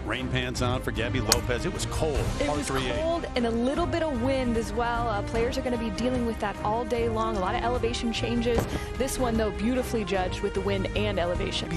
Rain pants on for Gabby Lopez. It was cold. It was cold and a little bit of wind as well. Players are going to be dealing with that all day long. A lot of elevation changes. This one, though, beautifully judged with the wind and elevation.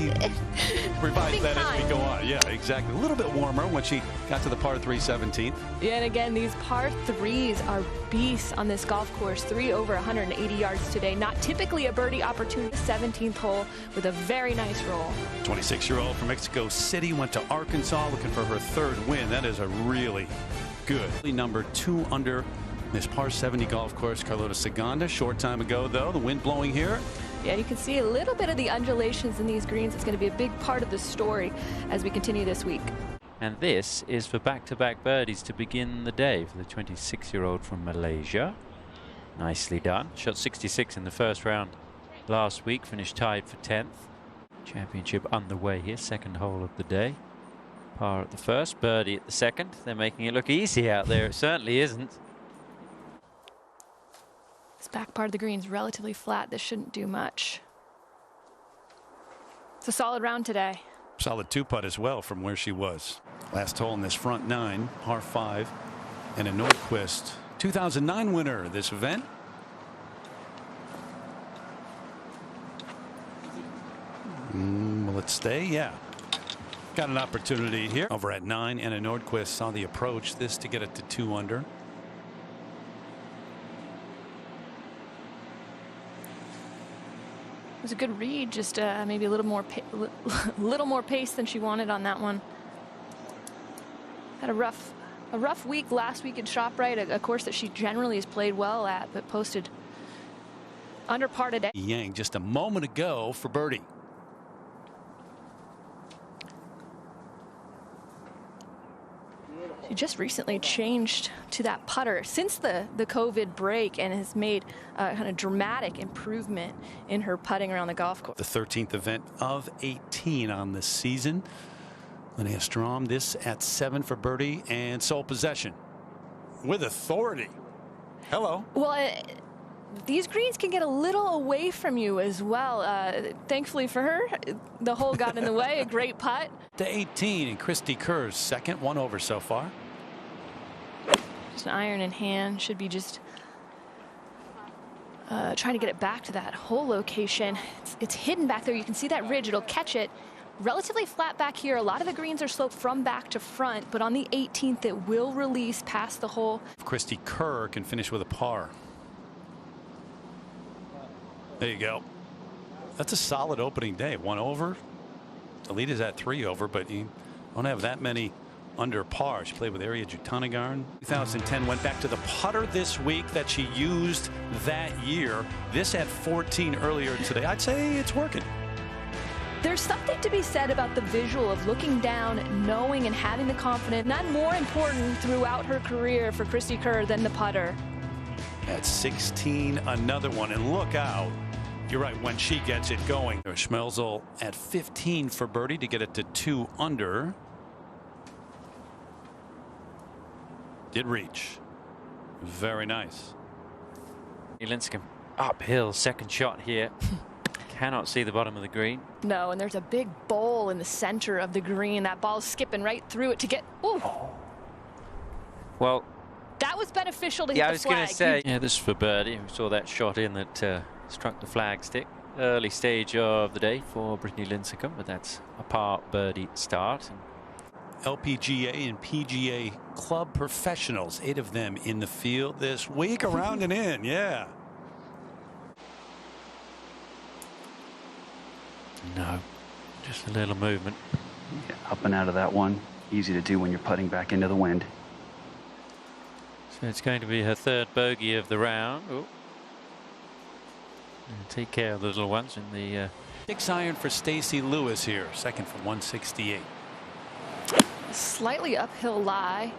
Revise that as we go on. Yeah, exactly. A little bit warmer when she got to the par 3 17th. Yeah, and again, these par 3s are beasts on this golf course. 3 over 180 yards today. Not typically a birdie opportunity. 17th hole with a very nice roll. 26-year-old from Mexico City went to Arkansas looking for her 3rd win. That is a really good number 2 under this par 70 golf course. Carlota Segunda, short time ago, though. The wind blowing here. Yeah, you can see a little bit of the undulations in these greens. It's going to be a big part of the story as we continue this week. And this is for back-to-back birdies to begin the day for the 26-year-old from Malaysia. Nicely done. Shot 66 in the first round last week. Finished tied for 10th. Championship underway here. 2nd hole of the day. Par at the first, birdie at the second. They're making it look easy out there. It certainly isn't. This back part of the green is relatively flat. This shouldn't do much. It's a solid round today. Solid 2-putt as well from where she was. Last hole in this front 9, par 5, and a Nordquist 2009 winner of this event. Will it stay? Yeah. Got an opportunity here. Over at 9, and a Nordquist saw the approach. This to get it to 2 under. It was a good read, just maybe a little more pace than she wanted on that one. Had a rough week last week at ShopRite, a course that she generally has played well at, but posted under par today. Yang just a moment ago for birdie. She just recently changed to that putter since the COVID break and has made a kind of dramatic improvement in her putting around the golf course. The 13th event of 18 on the season. Linnea Strom, this at 7 for birdie and sole possession with authority. Hello. Well, these greens can get a little away from you as well. Thankfully for her, the hole got in the way. A great putt. To 18, and Christy Kerr's 2nd, 1 over so far. Just an iron in hand. Should be just trying to get it back to that hole location. It's hidden back there. You can see that ridge. It'll catch it. Relatively flat back here. A lot of the greens are sloped from back to front, but on the 18th, it will release past the hole. Christy Kerr can finish with a par. There you go. That's a solid opening day. 1 over. The lead is at 3 over, but you don't have that many under par. She played with Ariya Jutanugarn. 2010 went back to the putter this week that she used that year. This at 14 earlier today. I'd say it's working. There's something to be said about the visual of looking down, knowing and having the confidence. None more important throughout her career for Christy Kerr than the putter. At 16, another one, and look out. You're right, when she gets it going. Schmelzel at 15 for birdie to get it to 2 under. Did reach. Very nice. Lincecum uphill, 2nd shot here. Cannot see the bottom of the green. No, and there's a big bowl in the center of the green. That ball's skipping right through it to get. Ooh. Well, that was beneficial to hit yeah, the I was going flag. to say, yeah, this is for birdie. We saw that shot in that struck the flag stick. Early stage of the day for Brittany Lincecum, but that's a par birdie start. LPGA and PGA club professionals, 8 of them in the field this week, around and in. Yeah. No, just a little movement. Yeah, up and out of that one. Easy to do when you're putting back into the wind. So it's going to be her 3rd bogey of the round. Ooh. And take care of the little ones in the 6 iron for Stacey Lewis here, 2nd for 168. Slightly uphill lie.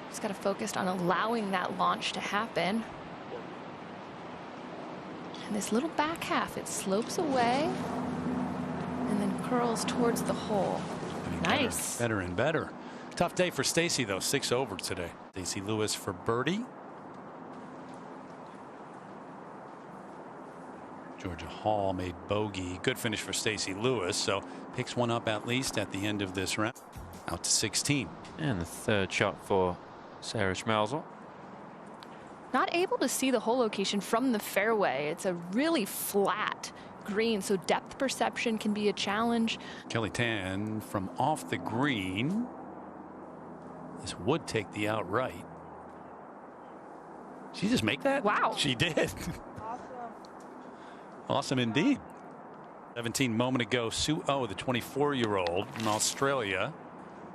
Just got to focus on allowing that launch to happen. And this little back half, it slopes away and then curls towards the hole. Nice. Better and better. Tough day for Stacey, though. 6 over today. Stacey Lewis for birdie. Georgia Hall made bogey. Good finish for Stacey Lewis, so picks one up at least at the end of this round. Out to 16. And the third shot for Sarah Schmelzel. Not able to see the hole location from the fairway. It's a really flat green, so depth perception can be a challenge. Kelly Tan from off the green. This would take the outright. Did she just make that? Wow. She did. Awesome indeed. 17 moment ago, Sue O, the 24-year-old from Australia.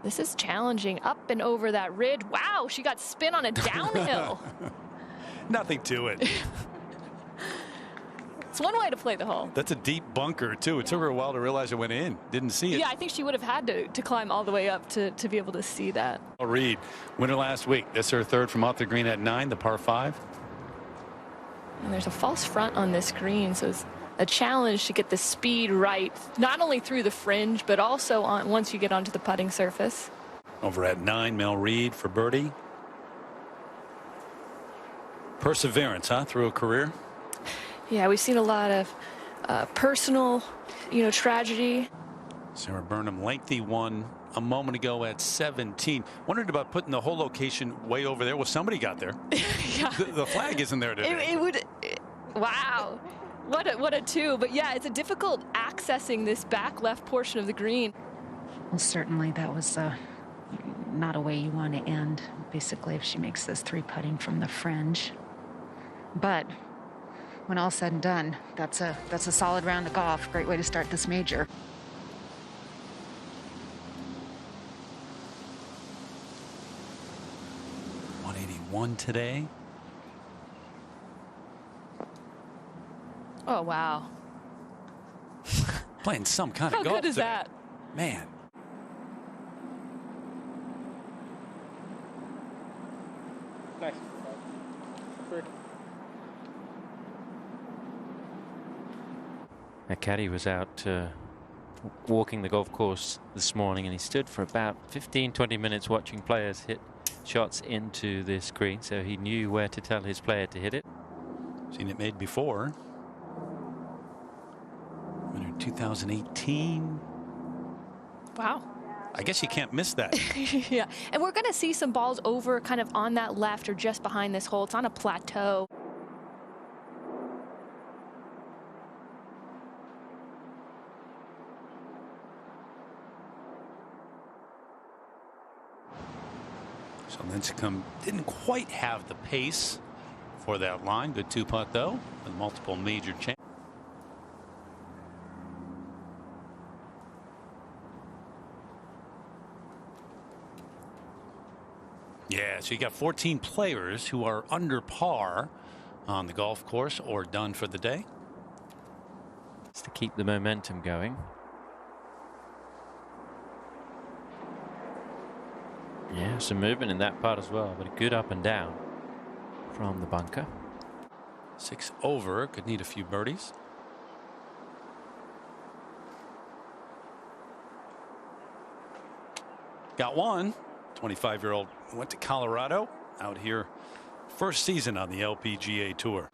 This is challenging. Up and over that ridge. Wow, she got spin on a downhill. Nothing to it. It's one way to play the hole. That's a deep bunker, too. It took her a while to realize it went in. Didn't see it. Yeah, I think she would have had to climb all the way up to be able to see that. Reed, winner last week. That's her third from off the green at 9, the par 5. And there's a false front on this green, so it's a challenge to get the speed right, not only through the fringe, but also once you get onto the putting surface. Over at 9, Mel Reed for birdie. Perseverance, huh, through a career? Yeah, we've seen a lot of personal, tragedy. Sarah Burnham, lengthy one a moment ago at 17. Wondered about putting the hole location way over there. Well, somebody got there. Yeah. The flag isn't there today. Wow. What a two. But yeah, it's a difficult accessing this back left portion of the green. Well, certainly that was not a way you want to end, basically, if she makes this 3 putting from the fringe. But when all's said and done, that's a solid round of golf. Great way to start this major. .181 today. Oh, wow. Playing some kind of How golf good is today. that? Man. Nice. That caddy was out walking the golf course this morning, and he stood for about 15-20 minutes watching players hit shots into this green, so he knew where to tell his player to hit it. Seen it made before. Winner 2018. Wow. I guess you can't miss that. Yeah, and we're going to see some balls over kind of on that left or just behind this hole. It's on a plateau. So Lincecum didn't quite have the pace for that line. Good 2-putt though, with multiple major chances. Yeah, so you got 14 players who are under par on the golf course or done for the day. Just to keep the momentum going. Yeah, some movement in that part as well, but a good up and down from the bunker. 6 over, could need a few birdies. Got one. 25-year-old went to Colorado, out here first season on the LPGA tour.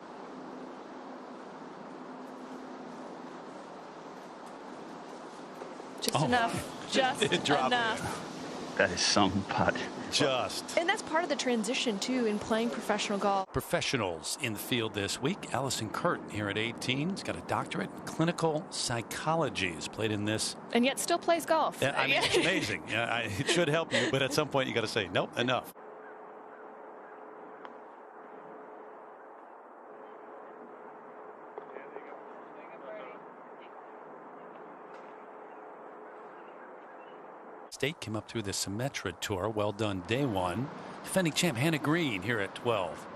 Just enough. Just It dropped enough. That is some putt. Just. And that's part of the transition, too, in playing professional golf. Professionals in the field this week. Allison Curtin here at 18. Has got a doctorate in clinical psychology. Has played in this. And yet still plays golf. Yeah, I mean, it's amazing. Yeah, it should help you, but at some point you got to say, nope, enough. State came up through the Symetra Tour. Well done, day one. Defending champ Hannah Green here at 12.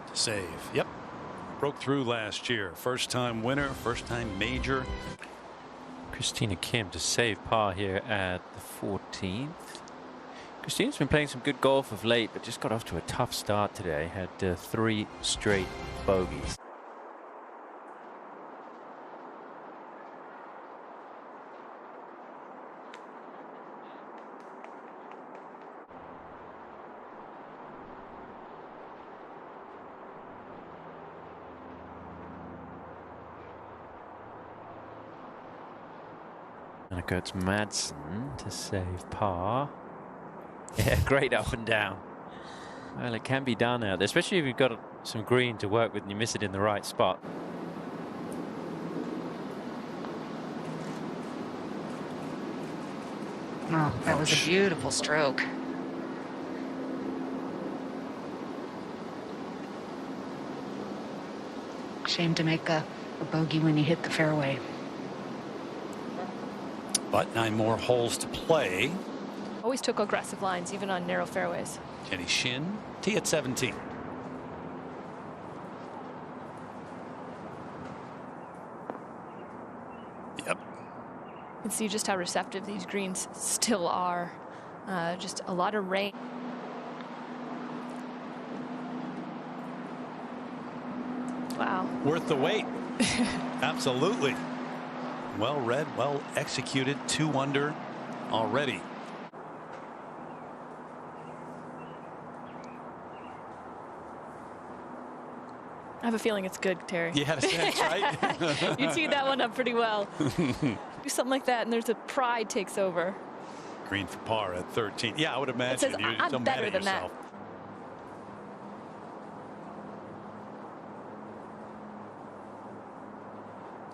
To save. Yep. Broke through last year. First time winner, first time major. Christina Kim to save par here at the 14th. Christina's been playing some good golf of late, but just got off to a tough start today. Had 3 straight bogeys. And it goes Madsen to save par. Yeah, great up and down. Well, it can be done out there, especially if you've got some green to work with and you miss it in the right spot. Oh, that was a beautiful stroke. Shame to make a bogey when you hit the fairway. But 9 more holes to play. Always took aggressive lines, even on narrow fairways. Jenny Shin, tee at 17. Yep. You can see just how receptive these greens still are. Just a lot of rain. Wow. Worth the wait. Absolutely. Well read, well executed. 2 under already. I have a feeling it's good, Terry. You had a sense, right? You teed that one up pretty well. Do something like that, and there's a pride takes over. Green for par at 13. Yeah, I would imagine. It says, You're I'm so mad better at than yourself. that.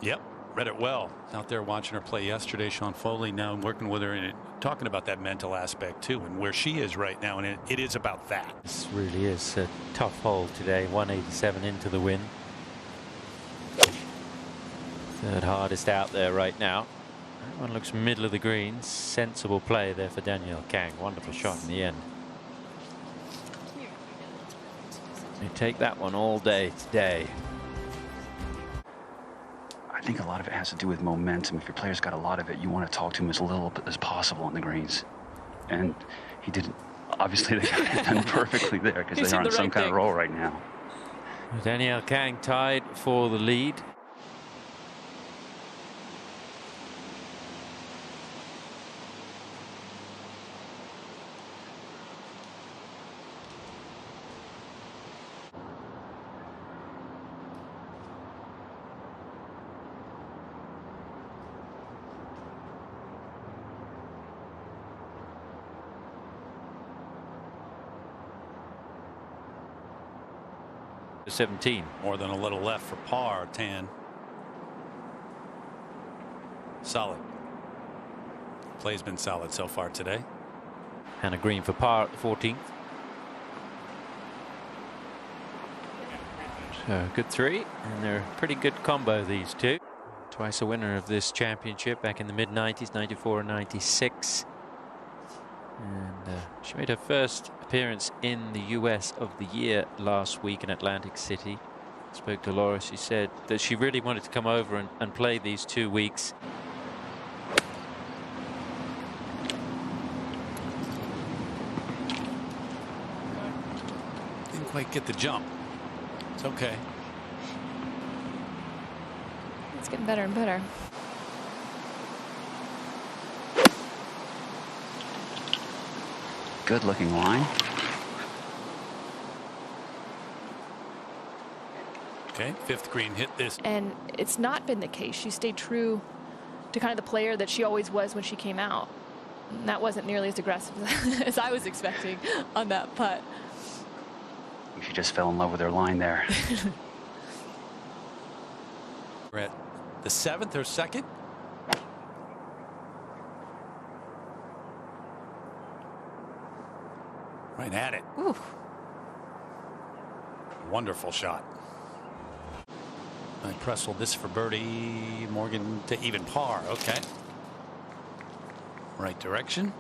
Yep, read it well. Out there watching her play yesterday, Sean Foley. Now I'm working with her and talking about that mental aspect too, and where she is right now, and it is about that. This really is a tough hole today. 187 into the wind. Third hardest out there right now. That one looks middle of the green. Sensible play there for Danielle Kang. Wonderful shot in the end. They take that one all day today. I think a lot of it has to do with momentum. If your player's got a lot of it, you want to talk to him as little as possible on the greens. And he didn't. Obviously, they got it done perfectly there because they're on some kind of roll right now. Danielle Kang tied for the lead. To 17. More than a little left for par. Tan. Solid. Play's been solid so far today. And a green for par at the 14th. So good 3, and they're a pretty good combo, these two. Twice a winner of this championship back in the mid-90s, 94 and 96. And she made her first appearance in the US of the year last week in Atlantic City. Spoke to Laura. She said that she really wanted to come over and play these 2 weeks. Didn't quite get the jump. It's okay. It's getting better and better. Good looking line. Okay, 5th green hit this. And it's not been the case. She stayed true to kind of the player that she always was when she came out. And that wasn't nearly as aggressive as I was expecting on that putt. She just fell in love with her line there. We're at the 7th or 2nd. Right at it. Ooh. Wonderful shot. Pressel this for birdie. Morgan to even par. Okay. Right direction.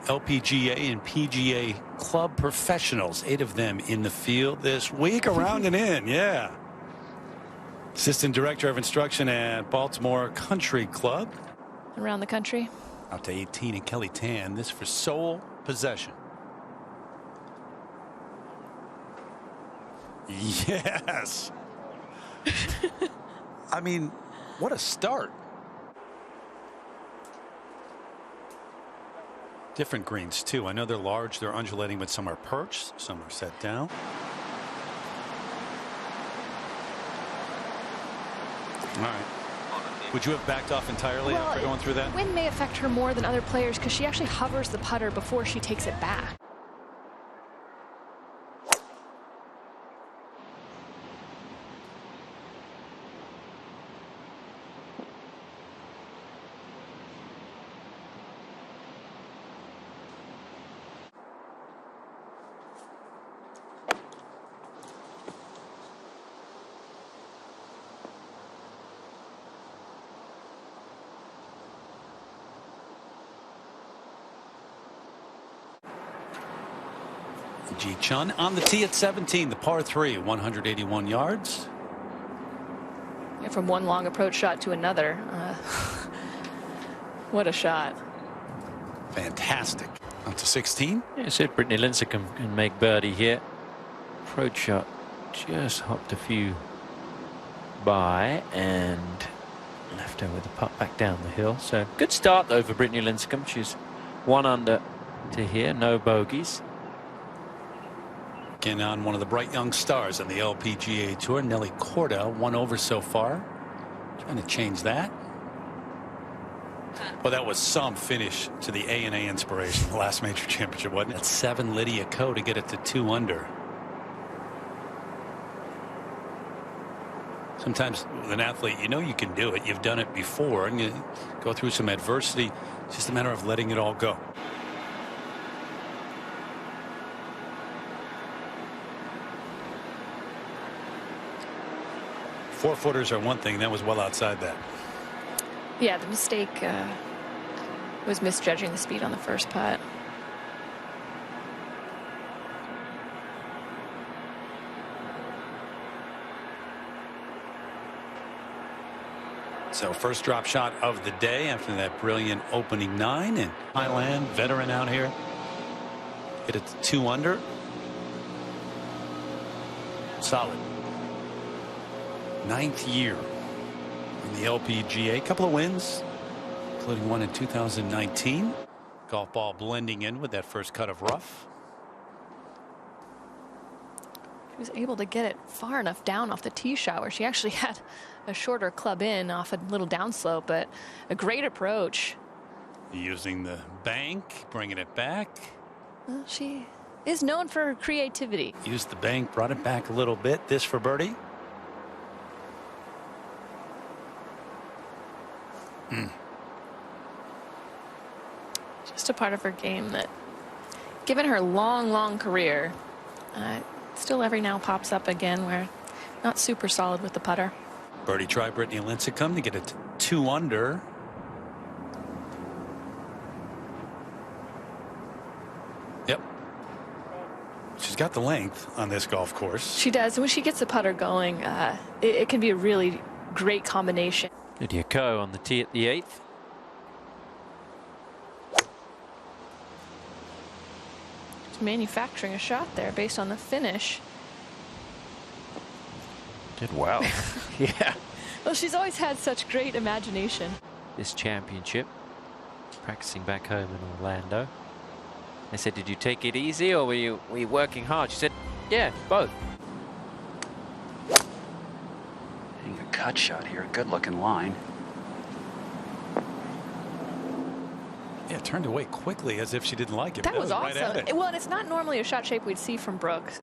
LPGA and PGA club professionals. 8 of them in the field this week. Around and in. Yeah. Assistant Director of Instruction at Baltimore Country Club. Around the country. Out to 18 and Kelly Tan. This for sole possession. Yes. I mean, what a start. Different greens too. I know they're large, they're undulating, but some are perched, some are set down. All right. Would you have backed off entirely after going through that? Wind may affect her more than other players because she actually hovers the putter before she takes it back. Ji Chun on the tee at 17, the par 3, 181 yards. Yeah, from one long approach shot to another. What a shot. Fantastic. On to 16. Yeah, said Brittany Lincecum can make birdie here. Approach shot just hopped a few by and left her with a putt back down the hill. So good start though for Brittany Lincecum. She's 1 under to here, no bogeys. Again on one of the bright young stars on the LPGA Tour, Nelly Korda, 1 over so far. Trying to change that. Well, that was some finish to the A&A inspiration, the last major championship, wasn't it? At 7, Lydia Ko to get it to 2 under. Sometimes with an athlete, you know you can do it. You've done it before, and you go through some adversity. It's just a matter of letting it all go. Four-footers are one thing. That was well outside that. Yeah, the mistake was misjudging the speed on the first putt. So first drop shot of the day after that brilliant opening 9, and Thailand veteran out here get it to 2 under. Solid. 9th year in the LPGA. A couple of wins, including one in 2019. Golf ball blending in with that first cut of rough. She was able to get it far enough down off the tee shot where she actually had a shorter club in off a little downslope, but a great approach. Using the bank, bringing it back. Well, she is known for her creativity. Used the bank, brought it back a little bit. This for birdie. Just a part of her game that, given her long career, still every now pops up again where not super solid with the putter. Birdie try Brittany Lincecum to get it to 2 under. Yep. She's got the length on this golf course. She does. When she gets the putter going, it can be a really great combination. Lydia Ko on the tee at the 8th. Manufacturing a shot there based on the finish. Did well. Yeah. Well, she's always had such great imagination. This championship, practicing back home in Orlando. I said, did you take it easy or were you working hard? She said, yeah, both. Hitting a cut shot here, good looking line. Yeah, turned away quickly as if she didn't like it. That was right awesome. at it. Well, and it's not normally a shot shape we'd see from Brooks.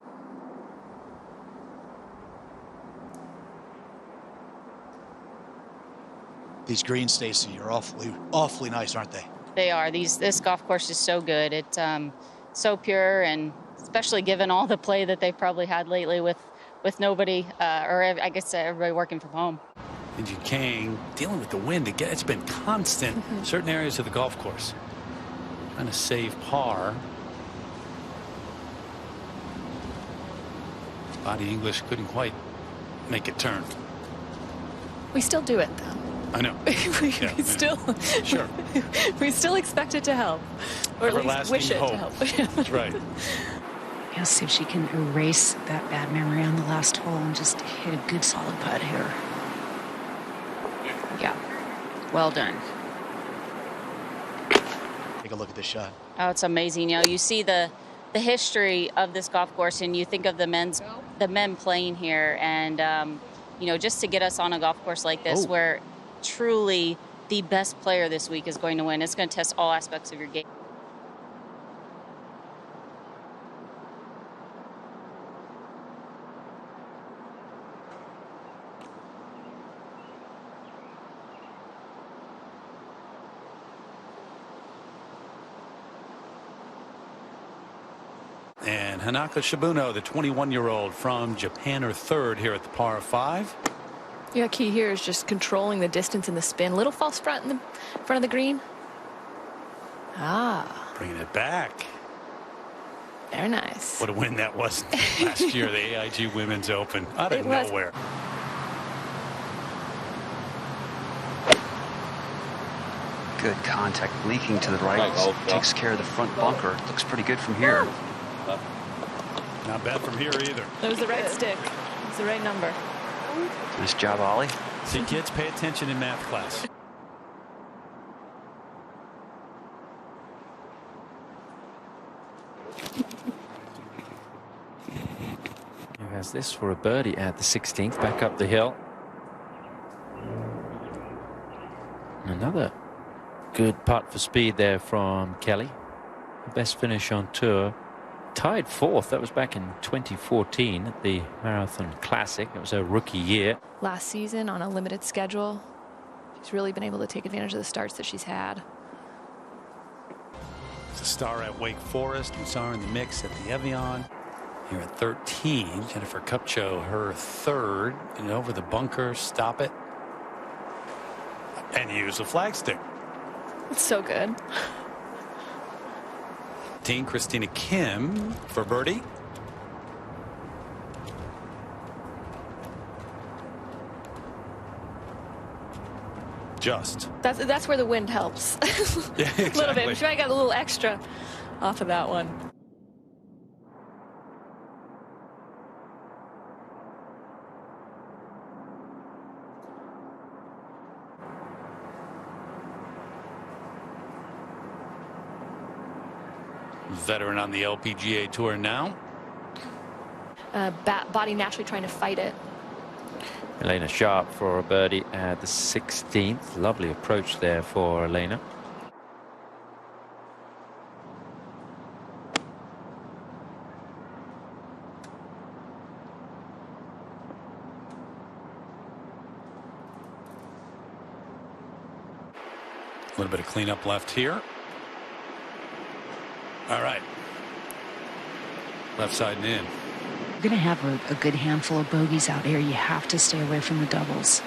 These greens, Stacey, are awfully nice, aren't they? They are. This golf course is so good. It's so pure, and especially given all the play that they've probably had lately with nobody, or I guess everybody working from home. Angie Kang dealing with the wind again. It's been constant in certain areas of the golf course. Trying to save par. Body English couldn't quite make it turn. We still do it, though. I know. Sure. We still expect it to help, or at least wish it to help. That's right. Yeah, see if she can erase that bad memory on the last hole and just hit a good solid putt here. Yeah, well done. Take a look at this shot. Oh, it's amazing. You know, you see the history of this golf course, and you think of the men playing here, and you know, just to get us on a golf course like this where truly the best player this week is going to win. It's going to test all aspects of your game. And Hanaka Shibuno, the 21-year-old from Japan, her third here at the par 5. Yeah, key here is just controlling the distance and the spin. Little false front in the front of the green. Ah. Bringing it back. Very nice. What a win that was last year, the AIG Women's Open. Out of nowhere. Good contact, leaking to the right. Takes care of the front bunker. Looks pretty good from here. Not bad from here either. That was the right stick. It was the right number. Nice job, Ollie. See, kids, pay attention in math class. Who has this for a birdie at the 16th, back up the hill. Another good putt for speed there from Kelly. Best finish on tour. Tied 4th. That was back in 2014 at the Marathon Classic. It was her rookie year. Last season on a limited schedule. She's really been able to take advantage of the starts that she's had. She's a star at Wake Forest. We saw her in the mix at the Evian. Here at 13, Jennifer Kupcho, her third. And over the bunker, stop it. And use the flagstick. It's so good. Christina Kim for birdie. Just. That's where the wind helps. Yeah, exactly. A little bit. She might got a little extra off of that one. Veteran on the LPGA tour now. Body naturally trying to fight it. Elena Sharp for a birdie at the 16th. Lovely approach there for Elena. A little bit of cleanup left here. All right. Left side and in. You're going to have a good handful of bogeys out here. You have to stay away from the doubles.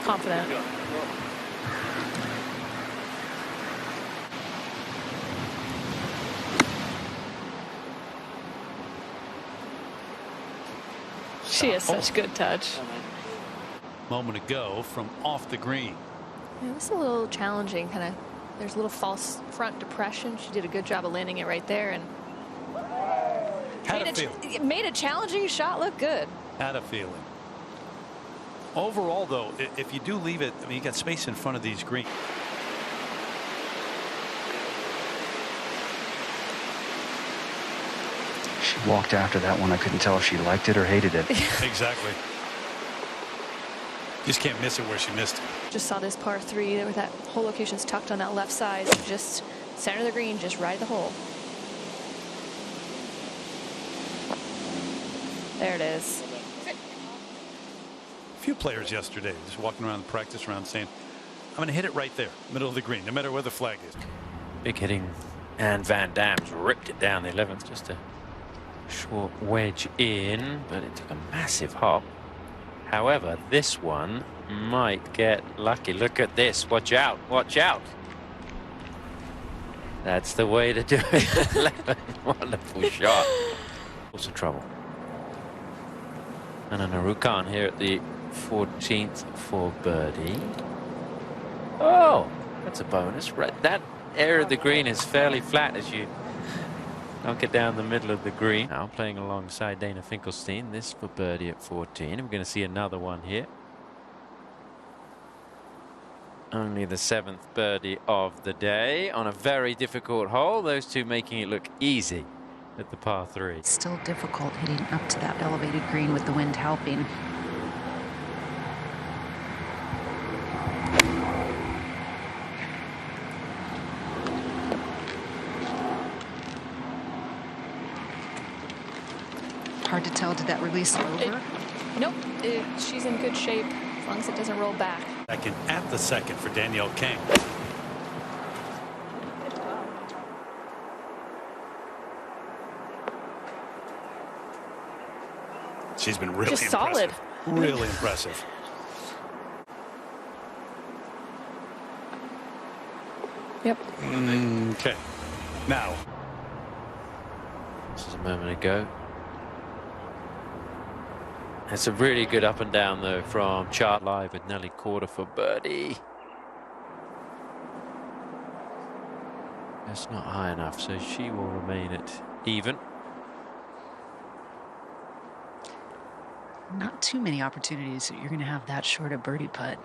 Confident. She has such good touch. Moment ago from off the green. Yeah, this is a little challenging, kind of. There's a little false front depression. She did a good job of landing it right there and made a challenging shot look good. Had a feeling. Overall, though, if you do leave it, I mean, you got space in front of these greens. She walked after that one. I couldn't tell if she liked it or hated it. Exactly. Just can't miss it where she missed it. Just saw this par 3 there with that hole location's tucked on that left side. So just center of the green, just right the hole. There it is. A few players yesterday just walking around the practice round saying, I'm going to hit it right there, middle of the green, no matter where the flag is. Big hitting, and Van Dam's ripped it down the 11th. Just a short wedge in, but it took a massive hop. However, this one might get lucky. Look at this. Watch out. Watch out. That's the way to do it. Wonderful shot. Also trouble. And a Narukan here at the 14th for birdie. Oh, that's a bonus. Right, that area of the green is fairly flat as you knock it down the middle of the green. Now playing alongside Dana Finkelstein. This for birdie at 14. We're going to see another one here. Only the 7th birdie of the day on a very difficult hole. Those two making it look easy at the par 3. It's still difficult hitting up to that elevated green with the wind helping. Hard to tell. Did that release over? Nope. She's in good shape as long as it doesn't roll back. Second at the second for Danielle King. She's been really just impressive. solid. Really impressive. Yep. Okay. Now. This is a moment ago. It's a really good up and down though from Chart Live with Nelly Corder for birdie. It's not high enough, so she will remain at even. Not too many opportunities that you're going to have that short a birdie putt,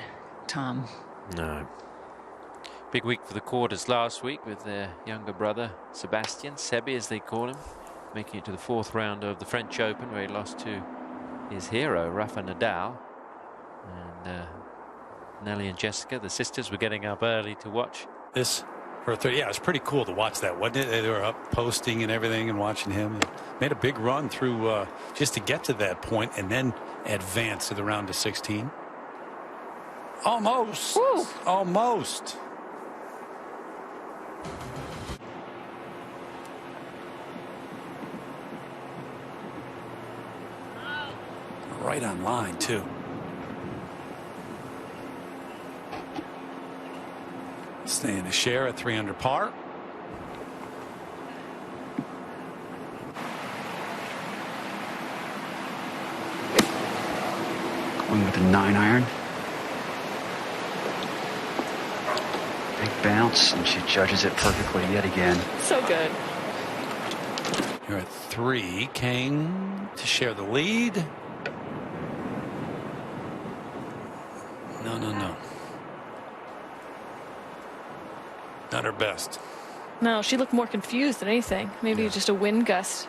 Tom. No. Big week for the Quarters last week with their younger brother, Sebastian, Sebi as they call him, making it to the 4th round of the French Open where he lost to his hero, Rafa Nadal. And Nelly and Jessica, the sisters, were getting up early to watch. This for a 30. Yeah, it was pretty cool to watch that, wasn't it? They were up posting and everything and watching him. And made a big run through just to get to that point and then advance to the round of 16. Almost. Woo. Almost. Right on line, too. Staying a share at 3 under par. Going with a 9-iron. Big bounce, and she judges it perfectly yet again. So good. You're at 3. King to share the lead. No. Not her best. No, she looked more confused than anything. Maybe just a wind gust.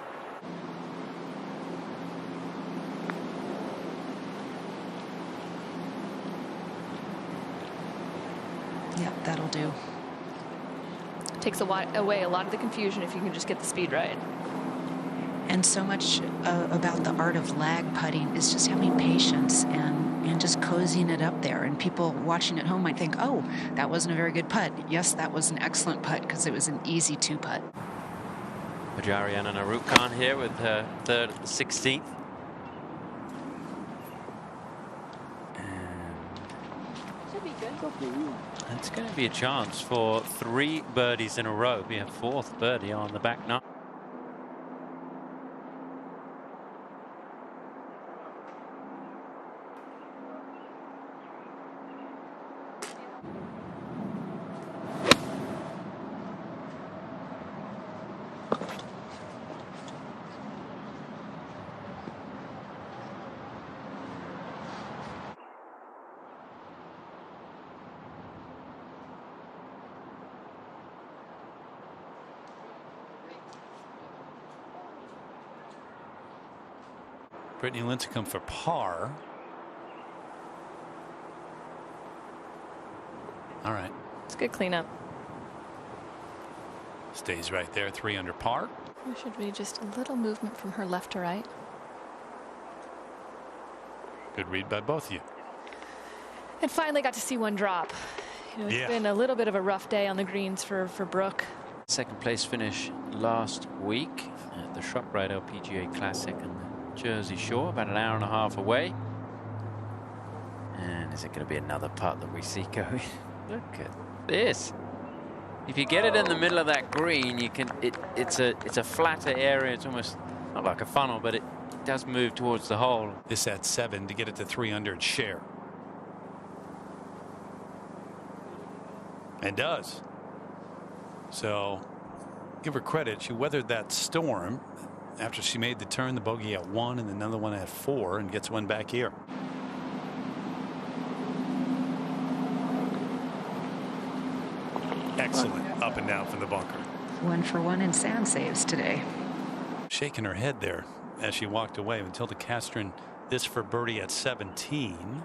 Yep, that'll do. Takes away a lot of the confusion if you can just get the speed right. And so much about the art of lag putting is just having patience and just cozying it up there. And people watching at home might think, oh, that wasn't a very good putt. Yes, that was an excellent putt because it was an easy 2-putt. Pajarian Narukhan here with her 3rd at the 16th. Should be good. It's going to be a chance for 3 birdies in a row. We have 4th birdie on the back nine. Brittany Lincecum for par. All right. It's a good cleanup. Stays right there, 3 under par. There should be just a little movement from her left to right. Good read by both of you. And finally got to see one drop. You know, it's been a little bit of a rough day on the greens for Brooke. 2nd place finish last week at the ShopRite LPGA Classic in the Jersey Shore, about an hour and a half away. And is it going to be another putt that we see going? Look at this. If you get it in the middle of that green, you can. It's a flatter area. It's almost not like a funnel, but it does move towards the hole. This at 7 to get it to 3 under and share. And does. So give her credit. She weathered that storm after she made the turn, the bogey at 1 and another one at 4, and gets one back here. Excellent up and down from the bunker. 1 for 1 in sand saves today. Shaking her head there as she walked away. Matilda Castron, this for birdie at 17.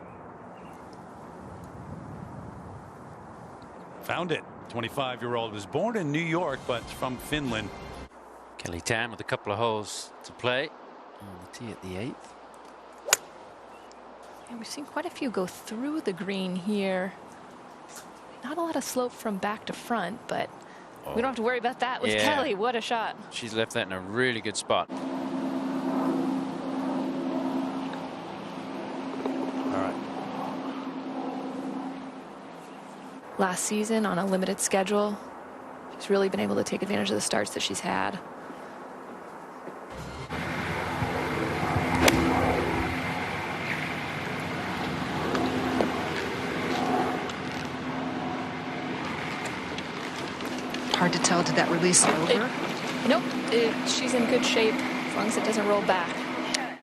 Found it. 25-year-old was born in New York, but from Finland. Kelly Tan with a couple of holes to play. On the tee at the 8th. And we've seen quite a few go through the green here. Not a lot of slope from back to front, but we don't have to worry about that with Kelly. What a shot. She's left that in a really good spot. All right. Last season on a limited schedule, she's really been able to take advantage of the starts that she's had. Hard to tell. Did that release over? Nope. She's in good shape as long as it doesn't roll back.